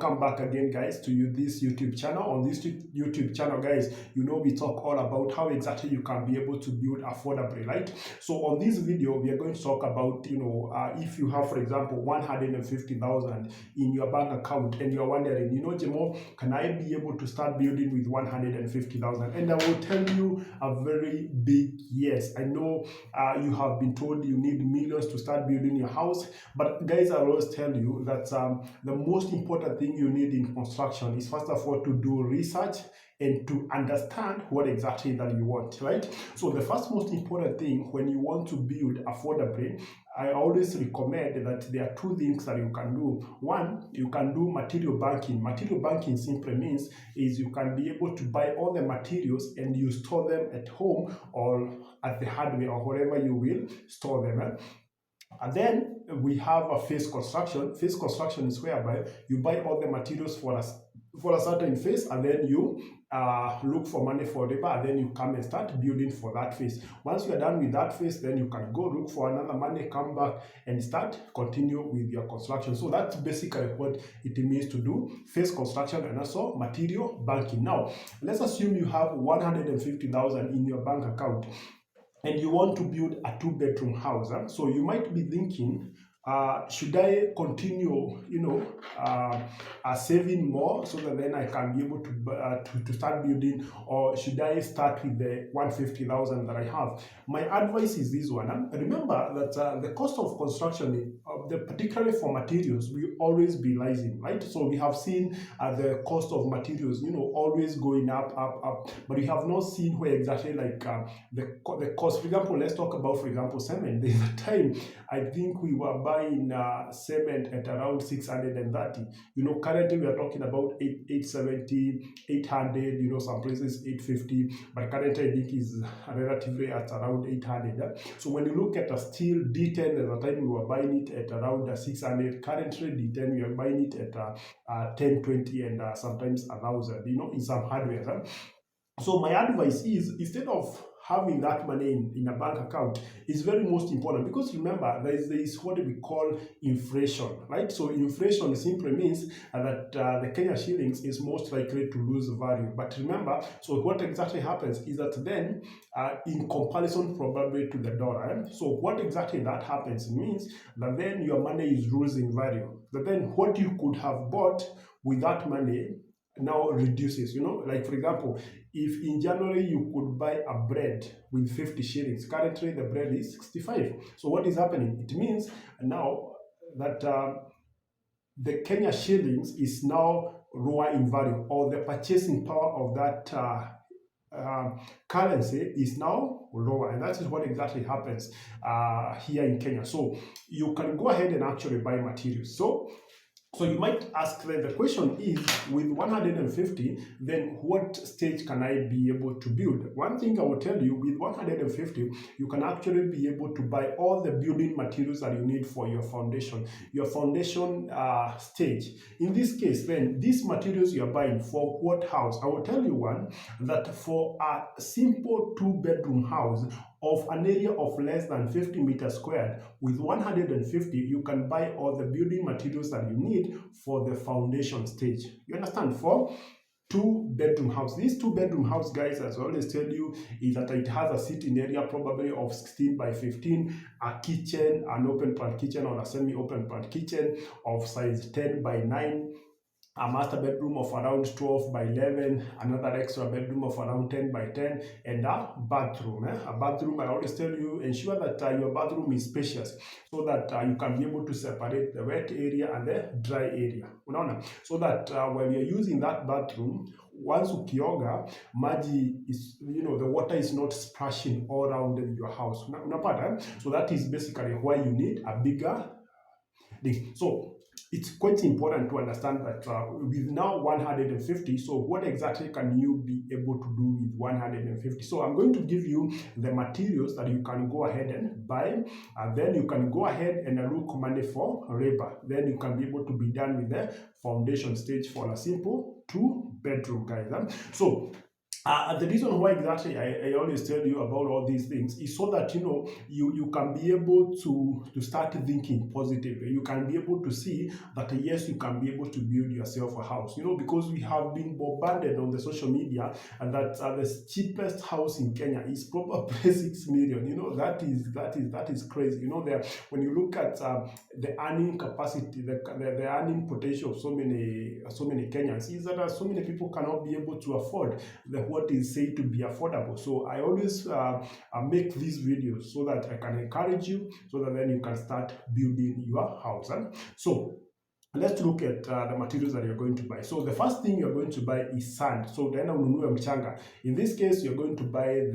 welcome back again, guys, to this YouTube channel. On this YouTube channel, guys, we talk all about how exactly you can be able to build affordably, right? So on this video, we are going to talk about, if you have, for example, 150,000 in your bank account and you're wondering, Jemo, can I be able to start building with 150,000? And I will tell you a very big yes. I know you have been told you need millions to start building your house, but guys, I always tell you that the most important thing you need in construction is, first of all, to do research and to understand what exactly that you want, right? So the first most important thing when you want to build affordably, I always recommend that there are two things that you can do. One, you can do material banking. Material banking simply means is you can be able to buy all the materials and you store them at home or at the hardware or wherever you will store them. And then we have a phase construction. Phase construction is whereby you buy all the materials for a certain phase, and then you look for money for labor, and then you come and start building for that phase. Once you are done with that phase, then you can go look for another money, come back and continue with your construction. So that's basically what it means to do phase construction and also material banking. Now, let's assume you have 150,000 in your bank account and you want to build a 2-bedroom house. So you might be thinking, should I continue, saving more so that then I can be able to start building, or should I start with the 150,000 that I have? My advice is this one. Remember that the cost of construction, particularly for materials, will always be rising, right? So we have seen the cost of materials, always going up, but we have not seen where exactly the cost. For example, let's talk about, for example, cement. There's a time I think we were buying cement at around 630. Currently we are talking about 870, 800. Some places 850, but currently I think is relatively at around 800. So when you look at a steel D10, at the time we were buying it at around 600. Currently D10 we are buying it at 1020 and sometimes 1,000. In some hardware. So my advice is, instead of having that money in a bank account, is very most important, because remember there is what we call inflation, right? So inflation simply means that the Kenya shillings is most likely to lose value. But remember, so what exactly happens is that then in comparison probably to the dollar, so what exactly that happens means that then your money is losing value. But then what you could have bought with that money now reduces. Like for example, if in January you could buy a bread with 50 shillings, currently the bread is 65. So what is happening? It means now that the Kenya shillings is now lower in value, or the purchasing power of that currency is now lower, and that is what exactly happens here in Kenya. So you can go ahead and actually buy materials. So you might ask then, the question is, with 150, then what stage can I be able to build? One thing I will tell you, with 150, you can actually be able to buy all the building materials that you need for your foundation stage. In this case, then, these materials you are buying for what house? I will tell you one, that for a simple 2-bedroom house of an area of less than 50 meters squared, with 150, you can buy all the building materials that you need for the foundation stage. You understand? For 2-bedroom house. This 2-bedroom house, guys, as I always tell you, is that it has a sitting area probably of 16 by 15, a kitchen, an open plan kitchen or a semi-open plan kitchen of size 10 by 9, a master bedroom of around 12 by 11, another extra bedroom of around 10 by 10, and a bathroom. A bathroom, I always tell you, ensure that your bathroom is spacious so that you can be able to separate the wet area and the dry area. So that when you're using that bathroom, once ukioga, maji is, the water is not splashing all around your house. So that is basically why you need a bigger thing. So it's quite important to understand that with now 150, so what exactly can you be able to do with 150? So I'm going to give you the materials that you can go ahead and buy, and then you can go ahead and look money for labor. Then you can be able to be done with the foundation stage for a simple 2-bedroom, guys. So The reason why exactly I always tell you about all these things is so that you can be able to start thinking positively. You can be able to see that yes, you can be able to build yourself a house. Because we have been bombarded on the social media and that the cheapest house in Kenya is probably 6 million. That is crazy. There when you look at the earning capacity, the earning potential of so many Kenyans is that so many people cannot be able to afford what is said to be affordable. So I always make these videos so that I can encourage you, so that then you can start building your house. So let's look at the materials that you're going to buy. So the first thing you're going to buy is sand. So utaenda ununue mchanga. In this case, you're going to buy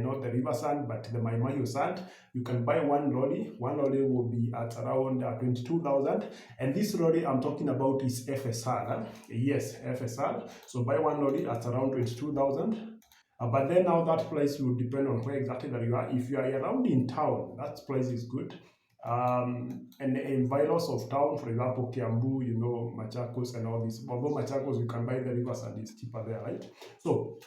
not the river sand, but the Mai sand. You can buy one lorry. One lorry will be at around 22,000. And this lorry I'm talking about is FSR. Yes, FSR. So buy one lorry at around 22,000. But then now that price will depend on where exactly that you are. If you are around in town, that price is good. And in virus of town, for example, Kiambu, Machakos and all this. Although Machakos, you can buy the rivers and it's cheaper there, right? So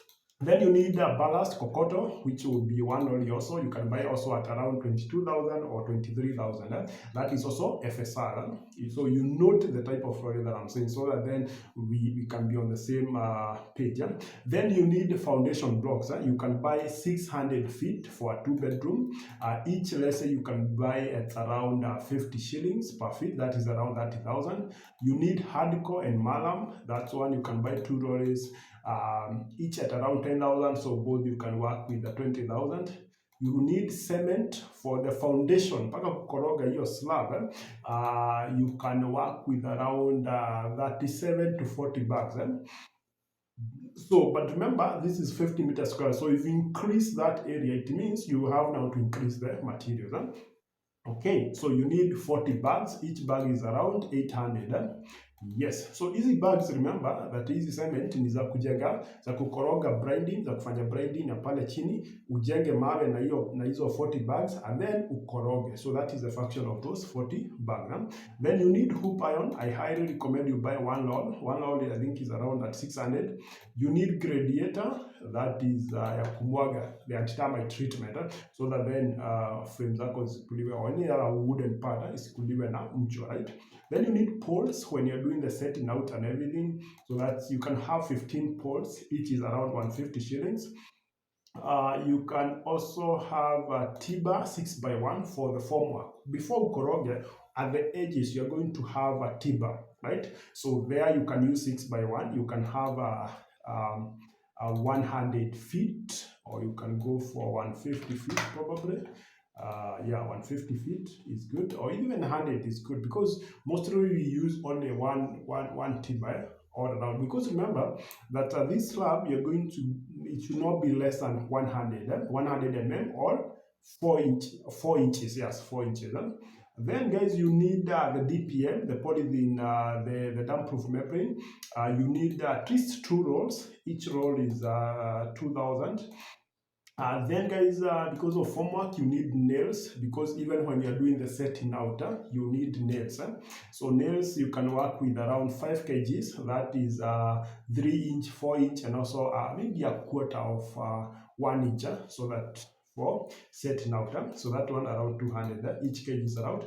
then you need a ballast kokoto, which will be one lorry also. You can buy also at around 22,000 or 23,000. That is also FSR. So you note the type of lorry that I'm saying, so that then we can be on the same page. Then you need foundation blocks. You can buy 600 feet for a 2-bedroom. Each, let's say, you can buy at around 50 shillings per feet. That is around 30,000. You need hardcore and malam. That's one you can buy 2 lorries. Each at around 10,000, so both you can work with the 20,000. You need cement for the foundation. Paka kukoroga hiyo slab, you can work with around 37 to 40 bags. So, but remember, this is 50 meters square. So if you increase that area, it means you have now to increase the materials. Okay, so you need 40 bags. Each bag is around 800. Yes, so hizi bags, remember that hizi cement ni za kujenga, za kukoroga grinding, za kufanya grinding na pale chini ujenge mawe na hizo 40 bags and then ukoroge. So that is the function of those 40 bags. Then you need hoop iron. I highly recommend you buy one load. One load I think is around at 600. You need gradiator, that is ya kumwaga, the anti-termite treatment, so that then frame zako zikuliwe or any other wooden part isikuliwe na mchwa, right? Then you need poles when you're doing the setting out and everything, so that you can have 15 poles, each is around 150 shillings. You can also have a Tiba 6x1 for the formwork. Before ukoroge, at the edges, you're going to have a Tiba, right? So there you can use 6x1. You can have a 100 feet, or you can go for 150 feet probably. 150 feet is good, or even 100 is good, because mostly we use only one timber all around. Because remember that this slab it should not be less than 100 mm or 4 inches. Yes, 4 inches. Then, guys, you need the DPM, the polythene, the damp-proof membrane. You need at least 2 rolls. Each roll is 2,000. Then, guys, because of formwork, you need nails, because even when you're doing the setting out, you need nails. So nails, you can work with around 5 kgs. That is 3 inch, 4 inch, and also maybe a quarter of 1 inch, so that for setting out. So that one around 200, each kg is around.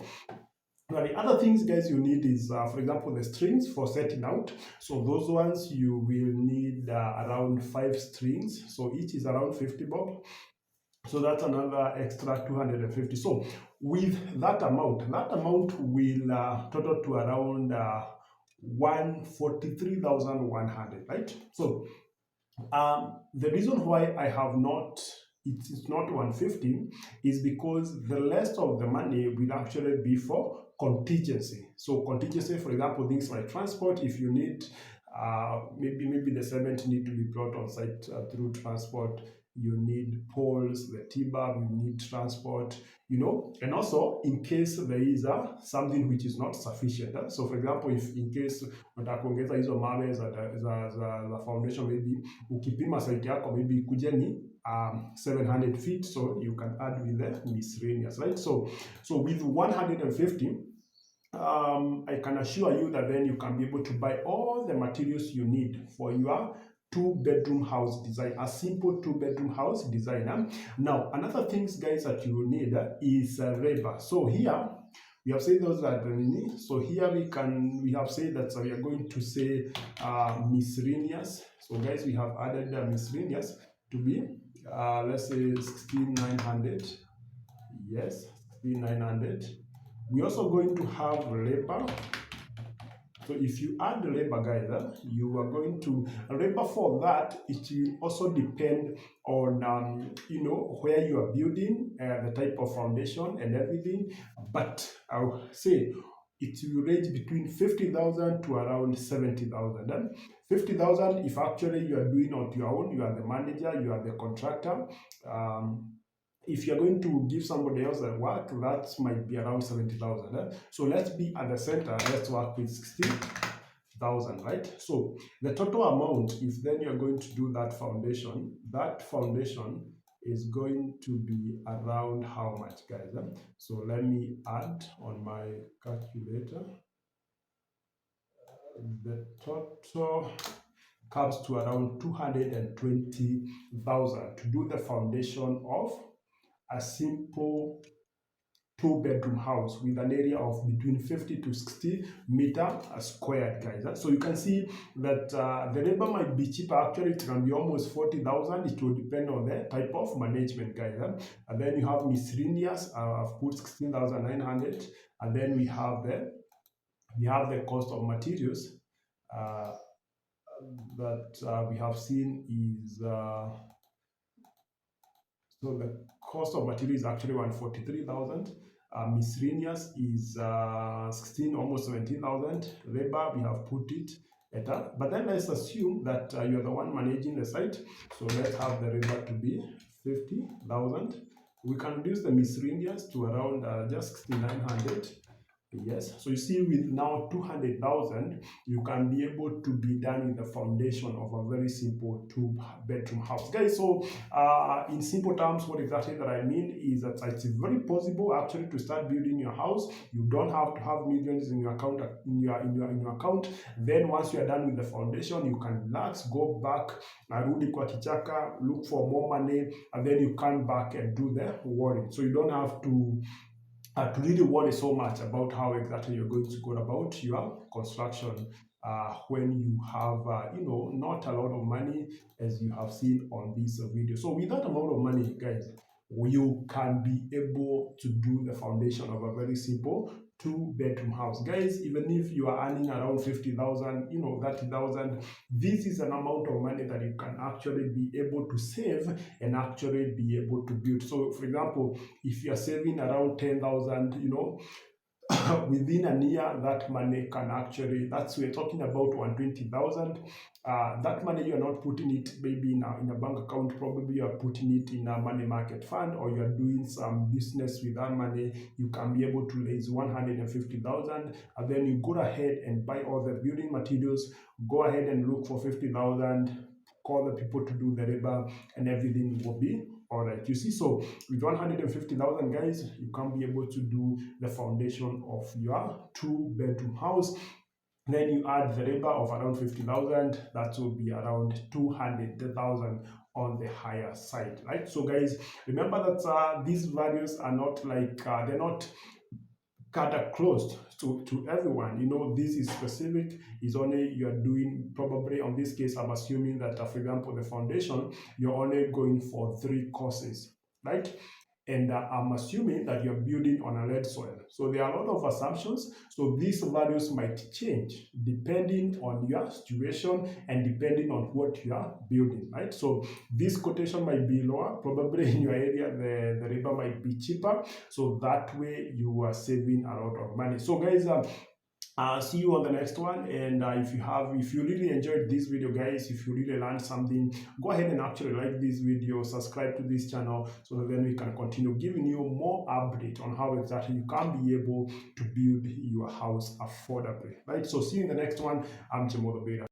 Now, the other things, guys, you need is, for example, the strings for setting out. So those ones you will need around 5 strings. So each is around 50 bob. So that's another extra 250. So with that amount will total to around 143,100, right? So the reason why I have not, it's not 150 is because the rest of the money will actually be for contingency. So contingency, for example, things like transport. If you need maybe the cement need to be brought on site through transport, you need poles, the T-bar, you need transport, and also in case there is something which is not sufficient. So for example, if in case unataka kuongeza hizo mawe za foundation, maybe ukipima site yako maybe ikuje ni 700 feet, so you can add with the miscellaneous, right? So with 150, I can assure you that then you can be able to buy all the materials you need for your two-bedroom house design, a simple two-bedroom house design. Now, another things, guys, that you will need is labor. So here we have said those are the so here we have said that we are going to say miscellaneous. So guys, we have added miscellaneous to be let's say 16,900. Yes, 16,900. We're also going to have labor. So if you add the labor, guys, you are going to labor for that. It will also depend on where you are building, the type of foundation and everything. But I'll say it will range between 50,000 to around 70,000. 50,000 if actually you are doing it on your own, you are the manager, you are the contractor. If you're going to give somebody else a work, that might be around 70,000. So let's be at the center. Let's work with 60,000, right? So the total amount, if then you're going to do that foundation is going to be around how much, guys? So let me add on my calculator. The total comes to around 220,000 to do the foundation of a simple two-bedroom house with an area of between 50 to 60 meter squared, guys. So you can see that the labor might be cheaper. Actually, it can be almost 40,000. It will depend on the type of management, guys. And then you have miscellaneous. I've put 16,900. And then we have the cost of materials that we have seen is so the cost of material is actually 143,000. Miscellaneous is 16, almost 17,000. Labor, we have put it at that. But then let's assume that you're the one managing the site. So let's have the labor to be 50,000. We can reduce the miscellaneous to around just 6,900. Yes, so you see with now 200,000, you can be able to be done with the foundation of a very simple two-bedroom house. Guys, so in simple terms, what exactly that I mean is that it's very possible actually to start building your house. You don't have to have millions in your account, in your account. Then once you are done with the foundation, you can relax, go back, narudi kwa kichaka, look for more money, and then you come back and do the worry. So you don't have to really worry so much about how exactly you're going to go about your construction when you have not a lot of money, as you have seen on this video. So with that amount of money, guys, you can be able to do the foundation of a very simple two-bedroom house. Guys, even if you are earning around 50,000, 30,000, this is an amount of money that you can actually be able to save and actually be able to build. So for example, if you are saving around 10,000, within a year, that money can actually, we're talking about 120,000. That money, you're not putting it maybe in a bank account. Probably you're putting it in a money market fund, or you're doing some business with that money. You can be able to raise 150,000, and then you go ahead and buy all the building materials. Go ahead and look for 50,000. Call the people to do the labor, and everything will be all right. You see, so with 150,000, guys, you can be able to do the foundation of your two-bedroom house. Then you add the labor of around 50,000. That will be around 200,000 on the higher side, right? So guys, remember that these values are not like they're not closed to everyone. This is specific, is only you are doing, probably on this case, I'm assuming that for example, the foundation, you're only going for 3 courses, right? And I'm assuming that you're building on a red soil. So there are a lot of assumptions. So these values might change depending on your situation and depending on what you are building, right? So this quotation might be lower. Probably in your area, the labor might be cheaper. So that way you are saving a lot of money. So guys, see you on the next one. And if you really enjoyed this video, guys, if you really learned something, go ahead and actually like this video, subscribe to this channel, so that then we can continue giving you more update on how exactly you can be able to build your house affordably, right? So see you in the next one. I'm Jamodo Beta.